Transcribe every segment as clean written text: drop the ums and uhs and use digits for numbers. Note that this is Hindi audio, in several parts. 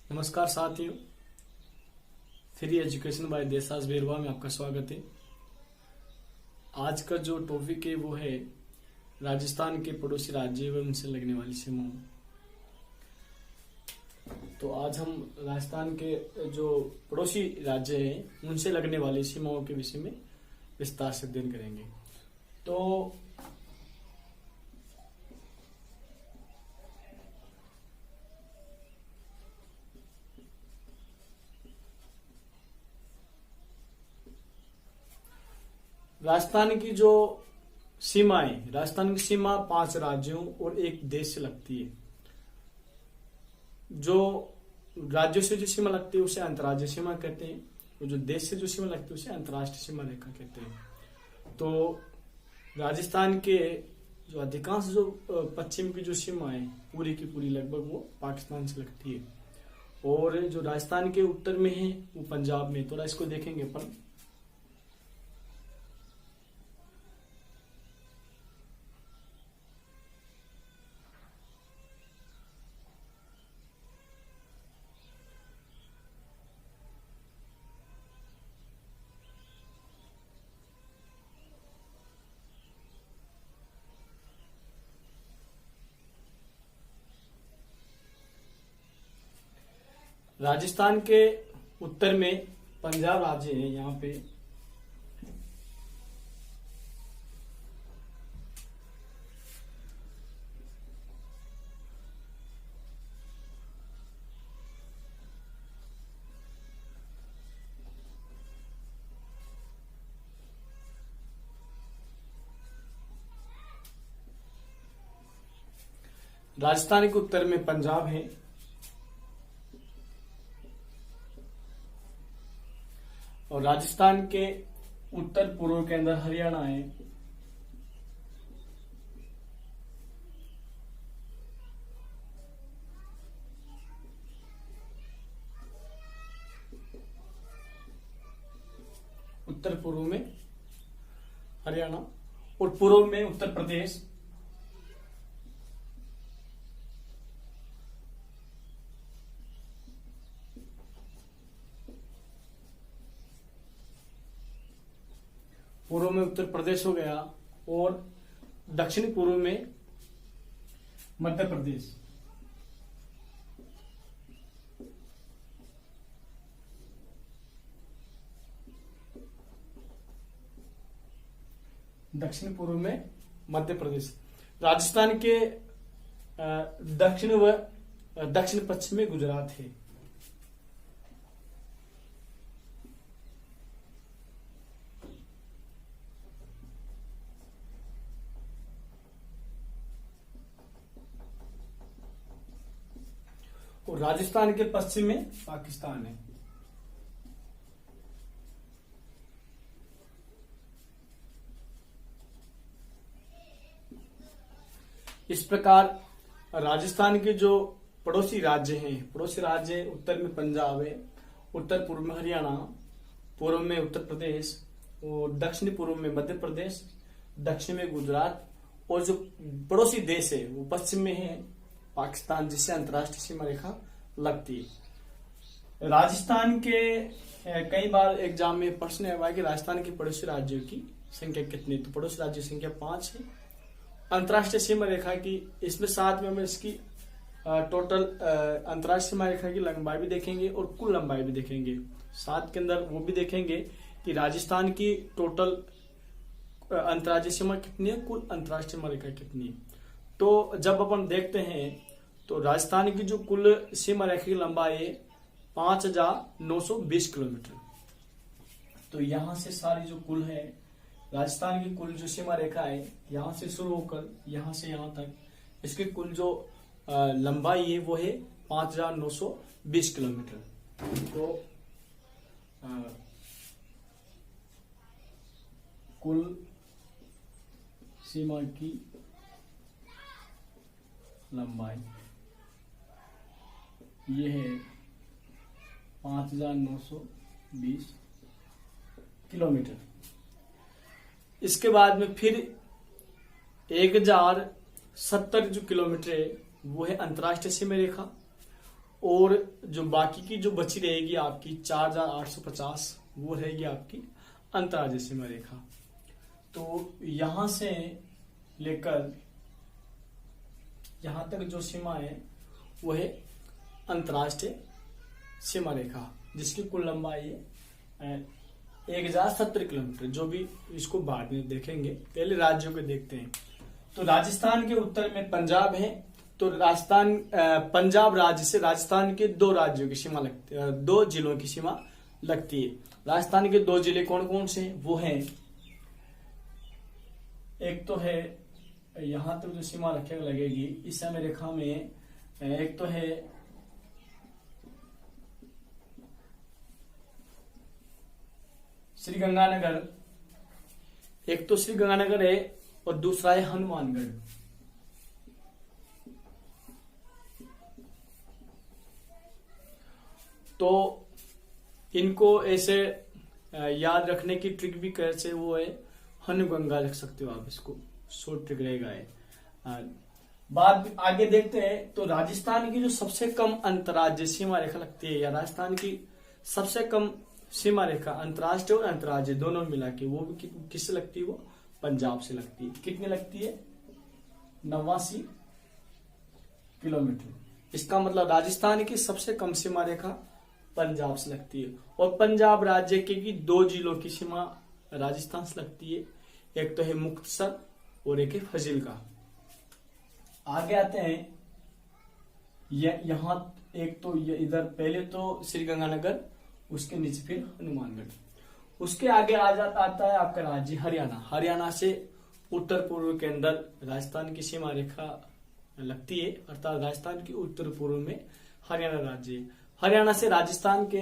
नमस्कार साथियों, फ्री एजुकेशन बाय देसास बेरवा में आपका स्वागत है। आज का जो टॉपिक है वो है राजस्थान के पड़ोसी राज्य एवं उनसे लगने वाली सीमाओं। तो आज हम राजस्थान के जो पड़ोसी राज्य हैं उनसे लगने वाली सीमाओं के विषय में विस्तार से अध्ययन करेंगे। तो राजस्थान की जो सीमाएं, राजस्थान की सीमा 5 राज्यों और एक देश से लगती है। जो राज्यों से जो सीमा लगती है उसे अंतर्राज्यीय सीमा कहते हैं, और जो देश से जो सीमा लगती है उसे अंतर्राष्ट्रीय सीमा रेखा कहते हैं। तो राजस्थान के जो अधिकांश जो पश्चिम की जो सीमा है पूरी की पूरी लगभग वो पाकिस्तान से लगती है, और जो राजस्थान के उत्तर में है वो पंजाब में। थोड़ा इसको देखेंगे अपन। राजस्थान के उत्तर में पंजाब राज्य है। यहाँ पे राजस्थान के उत्तर में पंजाब है, और राजस्थान के उत्तर पूर्व के अंदर हरियाणा है। उत्तर पूर्व में हरियाणा और पूर्व में उत्तर प्रदेश। पूर्व में उत्तर प्रदेश हो गया, और दक्षिण पूर्व में मध्य प्रदेश। दक्षिण पूर्व में मध्य प्रदेश। राजस्थान के दक्षिण व दक्षिण पश्चिम में गुजरात है। और राजस्थान के पश्चिम में पाकिस्तान है। इस प्रकार राजस्थान के जो पड़ोसी राज्य हैं, पड़ोसी राज्य उत्तर में पंजाब है, उत्तर पूर्व में हरियाणा, पूर्व में उत्तर प्रदेश, और दक्षिण पूर्व में मध्य प्रदेश, दक्षिण में गुजरात, और जो पड़ोसी देश है वो पश्चिम में है पाकिस्तान, जिससे अंतर्राष्ट्रीय सीमा रेखा लगती है। राजस्थान के कई बार एग्जाम में प्रश्न आया है कि राजस्थान के पड़ोसी राज्यों की संख्या कितनी। तो पड़ोसी राज्यों की संख्या 5 है। अंतर्राष्ट्रीय सीमा रेखा की इसमें साथ में हम इसकी टोटल अंतर्राष्ट्रीय सीमा रेखा की लंबाई भी देखेंगे और कुल लंबाई भी देखेंगे। साथ के अंदर वो भी देखेंगे कि राजस्थान की टोटल अंतर्राज्यीय सीमा कितनी है, कुल अंतर्राष्ट्रीय सीमा रेखा कितनी है। तो जब अपन देखते हैं तो राजस्थान की जो कुल सीमा रेखा की लंबाई है 5,920 किलोमीटर। तो यहां से सारी जो कुल है राजस्थान की कुल जो सीमा रेखा है, यहां से शुरू होकर यहां से यहां तक इसकी कुल जो लंबाई है वो है 5,920 किलोमीटर। तो कुल सीमा की लंबाई ये है 5,920 किलोमीटर। इसके बाद में फिर 1,070 जो किलोमीटर है वो है अंतर्राष्ट्रीय सीमा रेखा, और जो बाकी की जो बची रहेगी आपकी 4850, वो रहेगी आपकी अंतर्राज्यीय सीमा रेखा। तो यहां से लेकर यहां तक जो सीमा है वो है अंतर्राष्ट्रीय सीमा रेखा, जिसकी कुल लंबाई है 1070 किलोमीटर। जो भी इसको बाद में देखेंगे, पहले राज्यों को देखते हैं। तो राजस्थान के उत्तर में पंजाब है। तो राजस्थान पंजाब राज्य से राजस्थान के 2 राज्यों की सीमा लगती है, 2 जिलों की सीमा लगती है। राजस्थान के 2 जिले कौन कौन से? वो हैं, एक तो है यहां तक जो सीमा रखे लगेगी इस समय रेखा में, एक तो है श्री गंगानगर, एक तो श्री गंगानगर है और दूसरा है हनुमानगढ़। तो इनको ऐसे याद रखने की ट्रिक भी कैसे, वो है हनुगंगा लिख सकते हो आप, इसको शॉर्ट ट्रिक रहेगा है। बात आगे देखते हैं। तो राजस्थान की जो सबसे कम अंतर्राज्यीय सीमा रेखा लगती है, या राजस्थान की सबसे कम सीमा रेखा अंतर्राष्ट्रीय और अंतर्राज्यीय दोनों मिला के, वो भी किससे लगती है? वो पंजाब से लगती है। कितनी लगती है? 89 किलोमीटर। इसका मतलब राजस्थान की सबसे कम सीमा रेखा पंजाब से लगती है। और पंजाब राज्य के 2 जिलों की सीमा राजस्थान से लगती है, एक तो है मुक्तसर और एक है फजीलका। आगे आते हैं, यहां एक तो इधर पहले तो श्री गंगानगर, उसके नीचे फिर हनुमानगढ़, उसके आगे आता है आपका राज्य हरियाणा। हरियाणा से उत्तर पूर्व के अंदर राजस्थान की सीमा रेखा लगती है, अर्थात राजस्थान की उत्तर पूर्व में हरियाणा राज्य है। हरियाणा से राजस्थान के,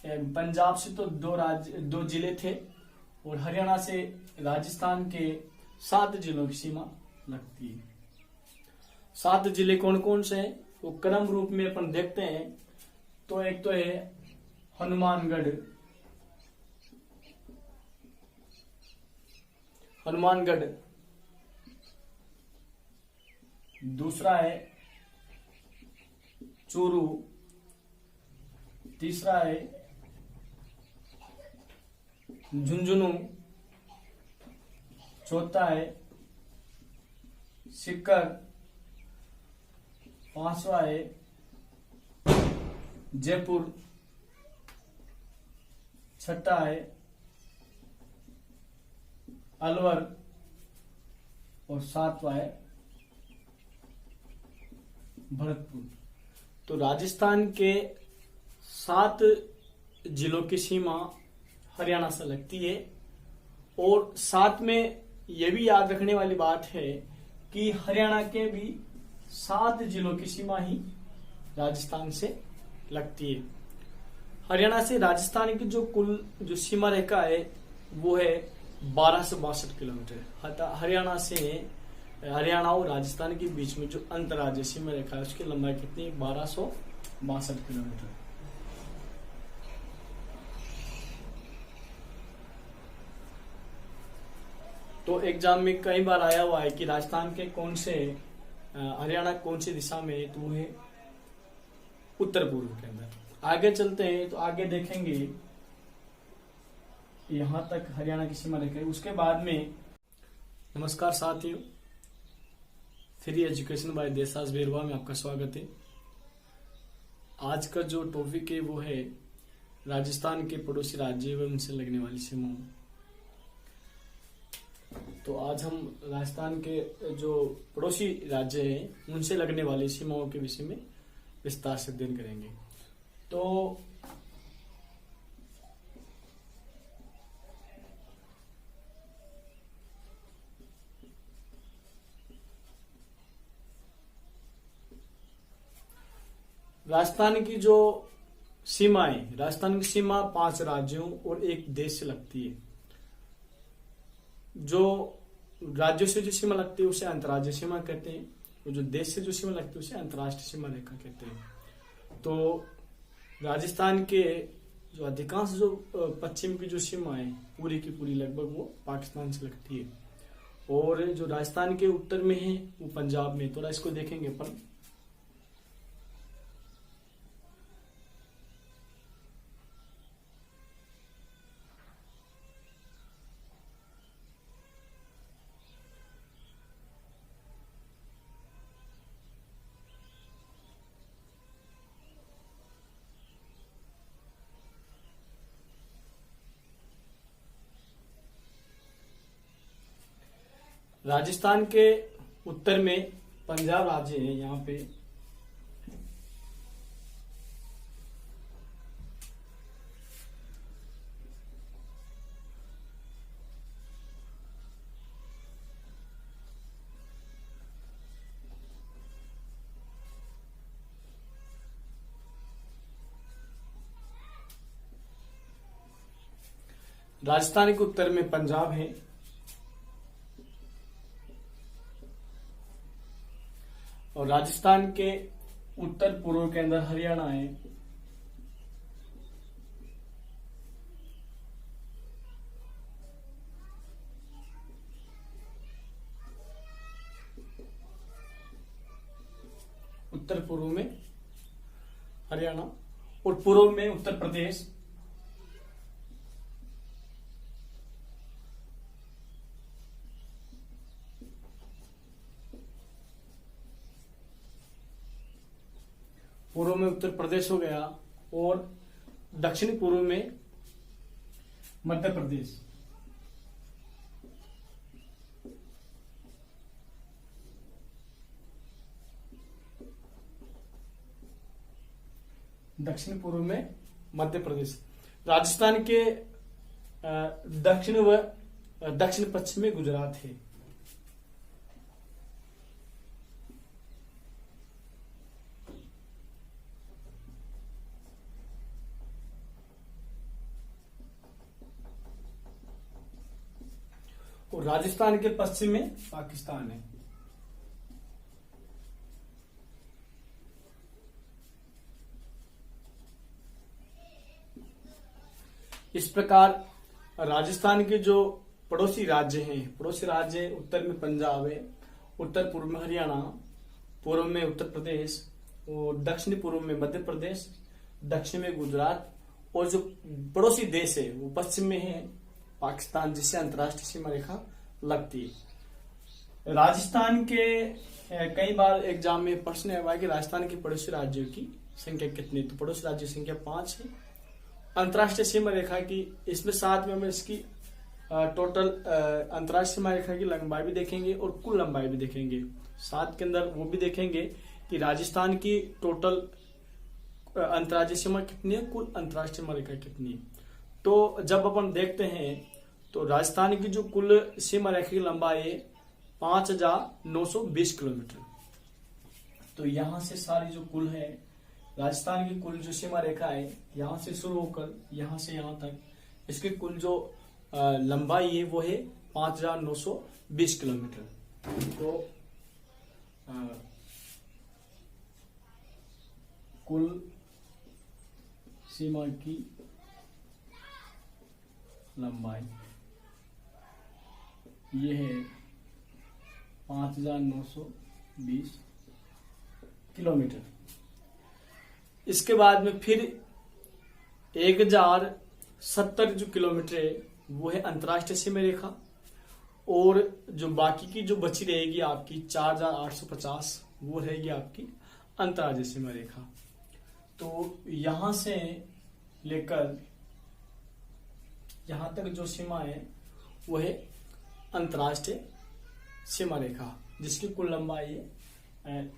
पंजाब से तो 2 जिले थे, और हरियाणा से राजस्थान के 7 जिलों की सीमा लगती है। 7 जिले कौन कौन से हैं? वो क्रम रूप में अपन देखते हैं। तो एक तो है हनुमानगढ़, दूसरा है चूरू, तीसरा है झुंझुनू, चौथा है सीकर, 5वां है जयपुर, 6ठा है अलवर, और 7वां है भरतपुर। तो राजस्थान के 7 जिलों की सीमा हरियाणा से लगती है। और साथ में यह भी याद रखने वाली बात है कि हरियाणा के भी 7 जिलों की सीमा ही राजस्थान से लगती है। हरियाणा से राजस्थान की जो सीमा रेखा है वो है 1262 किलोमीटर। हरियाणा और राजस्थान के बीच में जो अंतर्राज्यीय सीमा रेखा है उसकी लंबाई कितनी है? 1262 किलोमीटर। तो एग्जाम में कई बार आया हुआ है कि राजस्थान के हरियाणा कौन सी दिशा में है? तो वो है उत्तर पूर्व के अंदर। आगे चलते हैं तो आगे देखेंगे, यहां तक हरियाणा की सीमा रेखा है। उसके बाद में, नमस्कार साथियों, फ्री एजुकेशन बाय देसास बेरवा में आपका स्वागत है। आज का जो टॉपिक है वो है राजस्थान के पड़ोसी राज्य एवं उनसे लगने वाली सीमाओं। तो आज हम राजस्थान के जो पड़ोसी राज्य हैं उनसे लगने वाली सीमाओं के विषय में विस्तार से अध्ययन करेंगे। तो राजस्थान की जो सीमाएं, राजस्थान की सीमा 5 राज्यों और 1 देश से लगती है। जो राज्यों से जो सीमा लगती है उसे अंतर्राज्यीय सीमा कहते हैं, और जो देश से जो सीमा लगती है उसे अंतर्राष्ट्रीय सीमा रेखा कहते हैं। तो राजस्थान के जो अधिकांश जो पश्चिम की जो सीमा है पूरी की पूरी लगभग वो पाकिस्तान से लगती है, और जो राजस्थान के उत्तर में है वो पंजाब में। थोड़ा इसको देखेंगे अपन। राजस्थान के उत्तर में पंजाब राज्य है। यहाँ पे राजस्थान के उत्तर में पंजाब है और राजस्थान के उत्तर पूर्व के अंदर हरियाणा है। उत्तर पूर्व में हरियाणा और पूर्व में उत्तर प्रदेश। पूर्व में उत्तर प्रदेश हो गया और दक्षिण पूर्व में मध्य प्रदेश। दक्षिण पूर्व में मध्य प्रदेश। राजस्थान के दक्षिण पश्चिम में गुजरात है। और राजस्थान के पश्चिम में पाकिस्तान है। इस प्रकार राजस्थान के जो पड़ोसी राज्य हैं, पड़ोसी राज्य उत्तर में पंजाब है, उत्तर पूर्व में हरियाणा, पूर्व में उत्तर प्रदेश और दक्षिण पूर्व में मध्य प्रदेश, दक्षिण में गुजरात और जो पड़ोसी देश है वो पश्चिम में है पाकिस्तान, जिससे अंतर्राष्ट्रीय सीमा रेखा लगती है। राजस्थान के कई बार एग्जाम में प्रश्न आया कि राजस्थान के पड़ोसी राज्यों की संख्या कितनी। तो पड़ोसी राज्यों की संख्या 5 है। अंतर्राष्ट्रीय सीमा रेखा की इसमें साथ में हम इसकी टोटल अंतर्राष्ट्रीय सीमा रेखा की लंबाई भी देखेंगे और कुल लंबाई भी देखेंगे। साथ के अंदर वो भी देखेंगे कि राजस्थान की टोटल अंतर्राज्यीय सीमा कितनी है, कुल अंतर्राष्ट्रीय सीमा रेखा कितनी है। तो जब अपन देखते हैं तो राजस्थान की जो कुल सीमा रेखा की लंबाई है 5,920 किलोमीटर। तो यहां से सारी जो कुल है राजस्थान की कुल जो सीमा रेखा है, यहां से शुरू होकर यहां से यहां तक इसकी कुल जो लंबाई है वो है 5,920 किलोमीटर। तो कुल सीमा की लंबाई ये है 5,920 किलोमीटर। इसके बाद में फिर 1,070 जो किलोमीटर है वो है अंतर्राष्ट्रीय सीमा रेखा और जो बाकी की जो बची रहेगी आपकी 4,850 वो रहेगी आपकी अंतर्राज्यीय सीमा रेखा। तो यहां से लेकर यहां तक जो सीमा है वो है अंतर्राष्ट्रीय सीमा रेखा, जिसकी कुल लंबाई है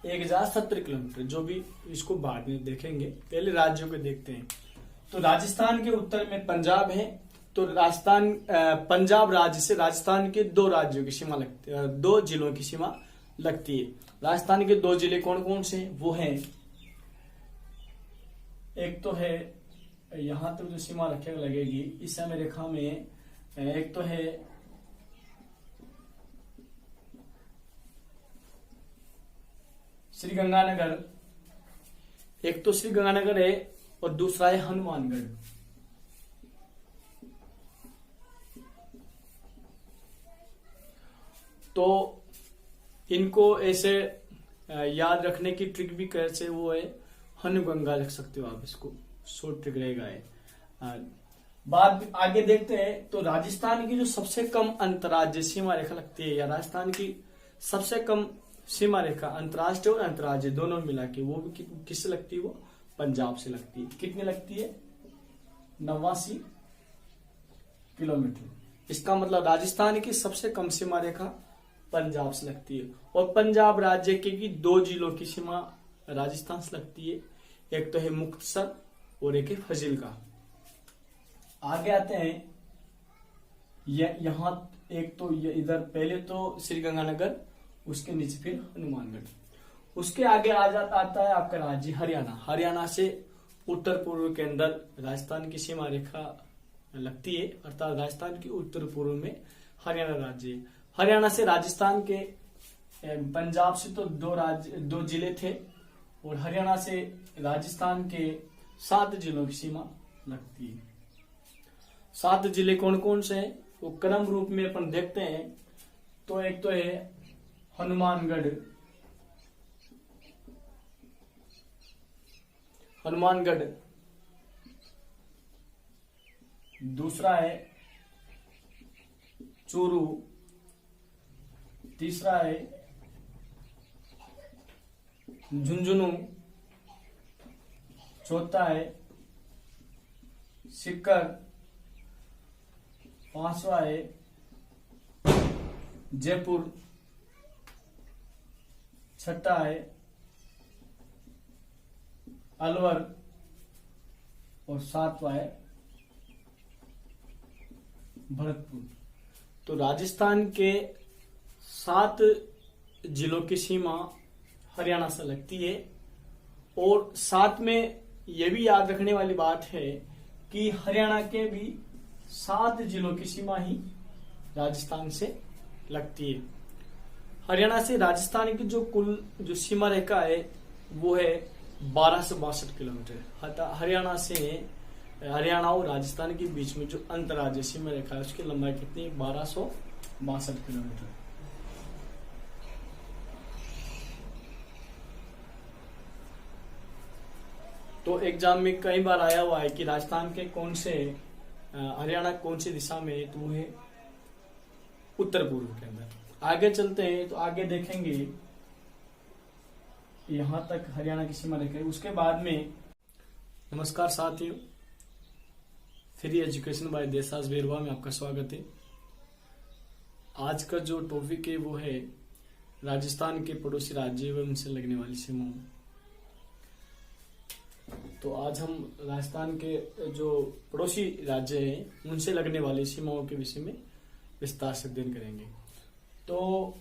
1,070 किलोमीटर। जो भी इसको बाद में देखेंगे, पहले राज्यों को देखते हैं। तो राजस्थान के उत्तर में पंजाब है। तो राजस्थान पंजाब राज्य से राजस्थान के 2 राज्यों की सीमा लगती है, 2 जिलों की सीमा लगती है। राजस्थान के 2 जिले कौन कौन से वो हैं? एक तो है यहां तक जो सीमा लगेगी इस समय रेखा में, एक तो है श्री गंगानगर, एक तो श्री गंगानगर है और दूसरा है हनुमानगढ़। तो इनको ऐसे याद रखने की ट्रिक भी कैसे वो है हनुगंगा लिख सकते हो आप, इसको शॉर्ट ट्रिक रहेगा है। बाद आगे देखते हैं। तो राजस्थान की जो सबसे कम अंतर्राज्यीय सीमा रेखा लगती है, या राजस्थान की सबसे कम सीमा रेखा अंतर्राष्ट्रीय और अंतर्राज्यीय दोनों मिला के वो भी किससे लगती है? वो पंजाब से लगती है। कितनी लगती है? 89 किलोमीटर। इसका मतलब राजस्थान की सबसे कम सीमा रेखा पंजाब से लगती है। और पंजाब राज्य के भी 2 जिलों की सीमा राजस्थान से लगती है, एक तो है मुक्तसर और एक है फजीलका। आगे आते हैं, यहाँ एक तो इधर पहले तो श्री गंगानगर, उसके नीचे फिर हनुमानगढ़, उसके आगे आता है आपका राज्य हरियाणा। हरियाणा से उत्तर पूर्व के अंदर राजस्थान की सीमा रेखा लगती है, अर्थात राजस्थान की उत्तर पूर्व में हरियाणा राज्य है। हरियाणा से राजस्थान के, पंजाब से तो 2 जिले थे, और हरियाणा से राजस्थान के 7 जिलों की सीमा लगती है। 7 जिले कौन कौन से हैं, वो क्रम रूप में अपन देखते हैं। तो एक तो है हनुमानगढ़, दूसरा है चूरू, तीसरा है झुंझुनू, चौथा है सीकर, पांचवा है जयपुर, छठा है अलवर, और 7वां है भरतपुर। तो राजस्थान के 7 जिलों की सीमा हरियाणा से लगती है। और साथ में यह भी याद रखने वाली बात है कि हरियाणा के भी 7 जिलों की सीमा ही राजस्थान से लगती है। हरियाणा से राजस्थान की जो कुल जो सीमा रेखा है वो है 1262 किलोमीटर। हरियाणा और राजस्थान के बीच में जो अंतर्राज्यीय सीमा रेखा है उसकी लंबाई कितनी है, 1262 किलोमीटर। तो एग्जाम में कई बार आया हुआ है कि राजस्थान के कौन से, हरियाणा कौन सी दिशा में है, तो वो है उत्तर पूर्व के अंदर। आगे चलते हैं तो आगे देखेंगे, यहां तक हरियाणा की सीमा रेखा है। उसके बाद में, नमस्कार साथियों, फ्री एजुकेशन बाय देसास बेरवा में आपका स्वागत है। आज का जो टॉपिक है वो है राजस्थान के पड़ोसी राज्य एवं उनसे लगने वाली सीमाओं। तो आज हम राजस्थान के जो पड़ोसी राज्य हैं उनसे लगने वाली सीमाओं के विषय में विस्तार से अध्ययन करेंगे। तो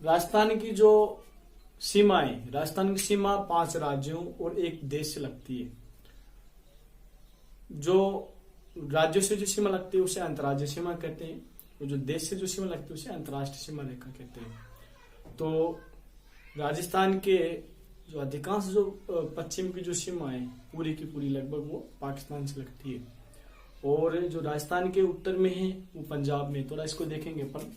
राजस्थान की जो सीमाएं, राजस्थान की सीमा 5 राज्यों और एक देश से लगती है। जो राज्यों से जो सीमा लगती है उसे अंतर्राज्यीय सीमा कहते हैं, और जो देश से जो सीमा लगती है उसे अंतर्राष्ट्रीय सीमा रेखा कहते हैं। तो राजस्थान के जो अधिकांश जो पश्चिम की जो सीमा है पूरी की पूरी लगभग वो पाकिस्तान से लगती है, और जो राजस्थान के उत्तर में है वो पंजाब में। थोड़ा इसको देखेंगे अपन।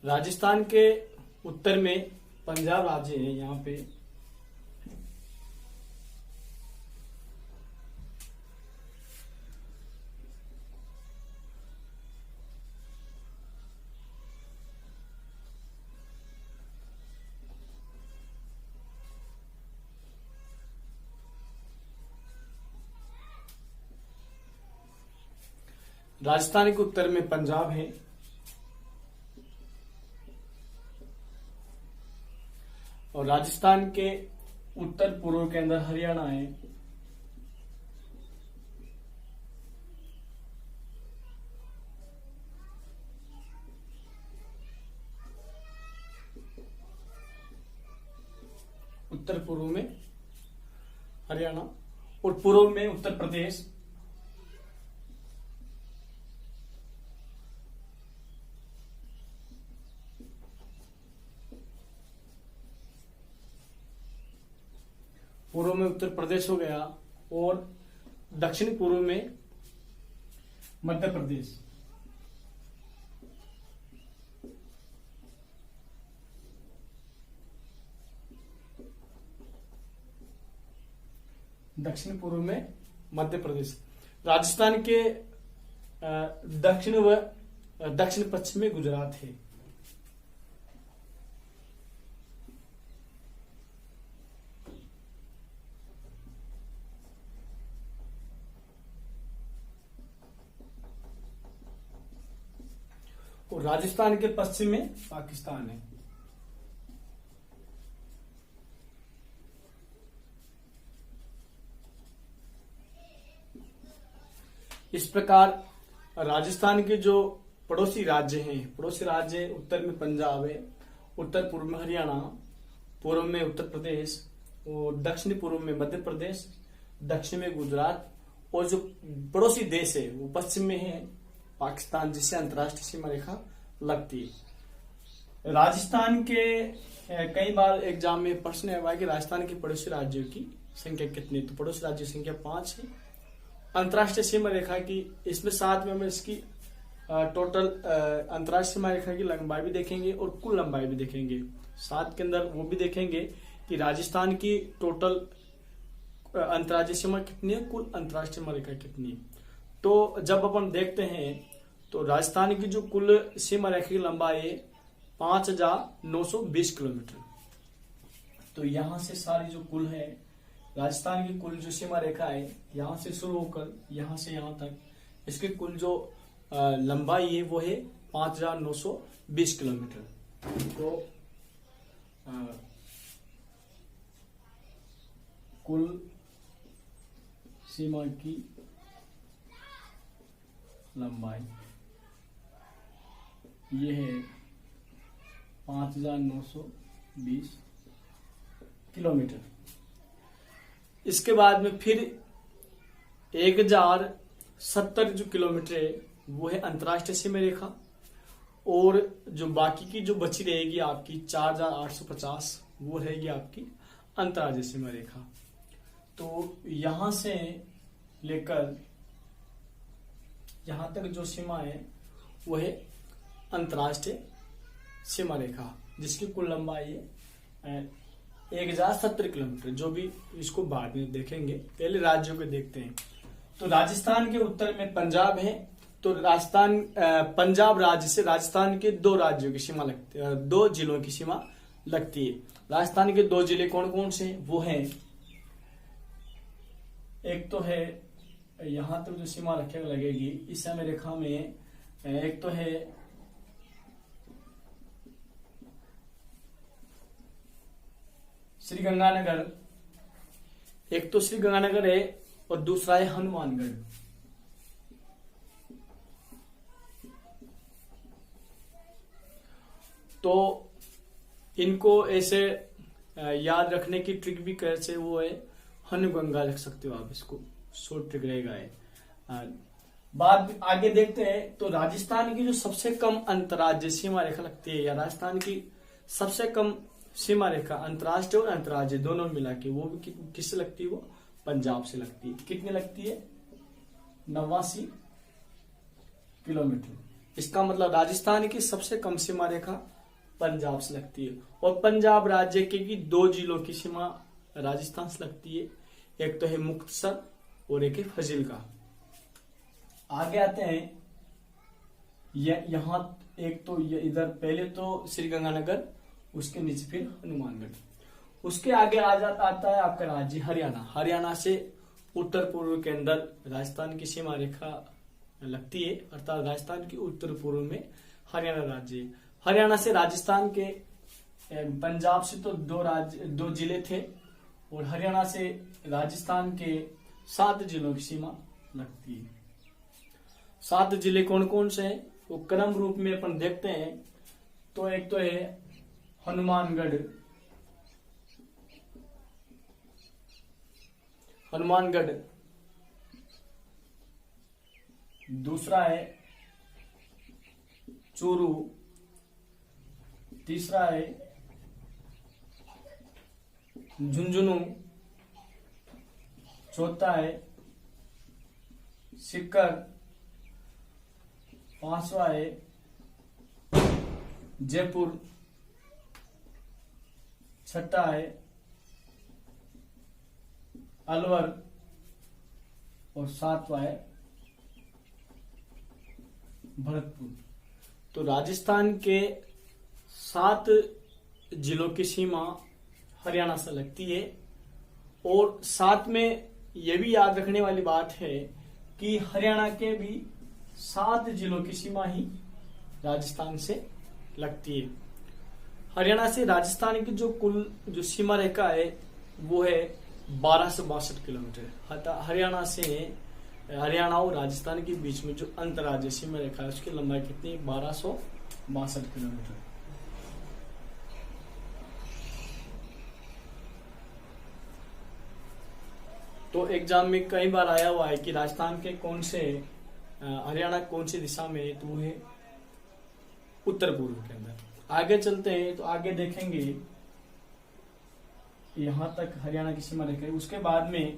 राजस्थान के उत्तर में पंजाब राज्य है। यहाँ पे राजस्थान के उत्तर में पंजाब है, और राजस्थान के उत्तर पूर्व के अंदर हरियाणा है, उत्तर पूर्व में हरियाणा, और पूर्व में उत्तर प्रदेश, पूर्व में उत्तर प्रदेश हो गया, और दक्षिण पूर्व में मध्य प्रदेश, दक्षिण पूर्व में मध्य प्रदेश। राजस्थान के दक्षिण व दक्षिण पश्चिम में गुजरात है। और राजस्थान के पश्चिम में पाकिस्तान है। इस प्रकार राजस्थान के जो पड़ोसी राज्य हैं, पड़ोसी राज्य उत्तर में पंजाब है, उत्तर पूर्व में हरियाणा, पूर्व में उत्तर प्रदेश और दक्षिण पूर्व में मध्य प्रदेश, दक्षिण में गुजरात, और जो पड़ोसी देश है वो पश्चिम में है पाकिस्तान, जिससे अंतर्राष्ट्रीय सीमा रेखा लगती है। राजस्थान के कई बार एग्जाम में प्रश्न हुआ कि राजस्थान के पड़ोसी राज्यों की संख्या कितनी, तो पड़ोसी राज्यों की संख्या 5 है। अंतर्राष्ट्रीय सीमा रेखा की इसमें साथ में हम इसकी टोटल अंतर्राष्ट्रीय सीमा रेखा की लंबाई भी देखेंगे और कुल लंबाई भी देखेंगे। साथ के अंदर वो भी देखेंगे कि राजस्थान की टोटल अंतर्राज्यीय सीमा कितनी है, कुल अंतर्राष्ट्रीय सीमा रेखा कितनी है। तो जब अपन देखते हैं तो राजस्थान की जो कुल सीमा रेखा की लंबाई है 5,920 किलोमीटर। तो यहां से सारी जो कुल है राजस्थान की कुल जो सीमा रेखा है, यहां से शुरू होकर यहां से यहां तक इसकी कुल जो लंबाई है वो है 5,920 किलोमीटर। तो कुल सीमा की लंबाई ये है 5,920 किलोमीटर। इसके बाद में फिर 1,070 जो किलोमीटर है वो है अंतर्राष्ट्रीय सीमा रेखा, और जो बाकी की जो बची रहेगी आपकी 4,850 वो रहेगी आपकी अंतर्राज्यीय सीमा रेखा। तो यहां से लेकर यहां तक जो सीमा है वो है अंतर्राष्ट्रीय सीमा रेखा, जिसकी कुल लंबाई है 1,070 किलोमीटर। जो भी इसको बाद में देखेंगे, पहले राज्यों को देखते हैं। तो राजस्थान के उत्तर में पंजाब है। तो राजस्थान पंजाब राज्य से राजस्थान के 2 राज्यों की सीमा लगती है, 2 जिलों की सीमा लगती है। राजस्थान के 2 जिले कौन कौन से वो हैं, एक तो है यहां तक जो सीमा रखे लगेगी इस समय रेखा में, एक तो है श्री गंगानगर, एक तो श्री गंगानगर है और दूसरा है हनुमानगढ़। तो इनको ऐसे याद रखने की ट्रिक भी कैसे वो है हनुगंगा लिख सकते हो आप, इसको शॉर्ट ट्रिक रहेगा है। बात आगे देखते हैं। तो राजस्थान की जो सबसे कम अंतर्राज्यीय सीमा रेखा लगती है, या राजस्थान की सबसे कम सीमा रेखा अंतर्राष्ट्रीय और अंतर्राज्य दोनों मिला के वो भी किससे लगती है, वो पंजाब से लगती है। कितनी लगती है, 89 किलोमीटर। इसका मतलब राजस्थान की सबसे कम सीमा रेखा पंजाब से लगती है, और पंजाब राज्य के 2 जिलों की सीमा राजस्थान से लगती है, एक तो है मुक्तसर और एक है फजीलका। आगे आते हैं, यहां एक तो इधर पहले तो श्री गंगानगर, उसके नीचे फिर हनुमानगढ़, उसके आगे आता है आपका राज्य हरियाणा। हरियाणा से उत्तर पूर्व के अंदर राजस्थान की सीमा रेखा लगती है, अर्थात राजस्थान की उत्तर पूर्व में हरियाणा राज्य है। हरियाणा से राजस्थान के पंजाब से तो 2 जिले थे, और हरियाणा से राजस्थान के 7 जिलों की सीमा लगती है। 7 जिले कौन कौन से हैं वो क्रम रूप में अपन देखते हैं। तो एक तो है हनुमानगढ़, दूसरा है चूरू, तीसरा है झुंझुनू, चौथा है सीकर, पांचवा है जयपुर, छठा है अलवर और सातवां है भरतपुर। तो राजस्थान के 7 जिलों की सीमा हरियाणा से लगती है और साथ में यह भी याद रखने वाली बात है कि हरियाणा के भी 7 जिलों की सीमा ही राजस्थान से लगती है। हरियाणा से राजस्थान की जो कुल जो सीमा रेखा है वो है 1262 किलोमीटर। हरियाणा से हरियाणा और राजस्थान के बीच में जो अंतर्राज्यीय सीमा रेखा है उसकी लंबाई कितनी है? 1262 किलोमीटर। तो एग्जाम में कई बार आया हुआ है कि राजस्थान के कौन से हरियाणा कौन सी दिशा में है, तो वो है उत्तर पूर्व के अंदर। आगे चलते हैं तो आगे देखेंगे यहां तक हरियाणा की सीमा रेखा है। उसके बाद में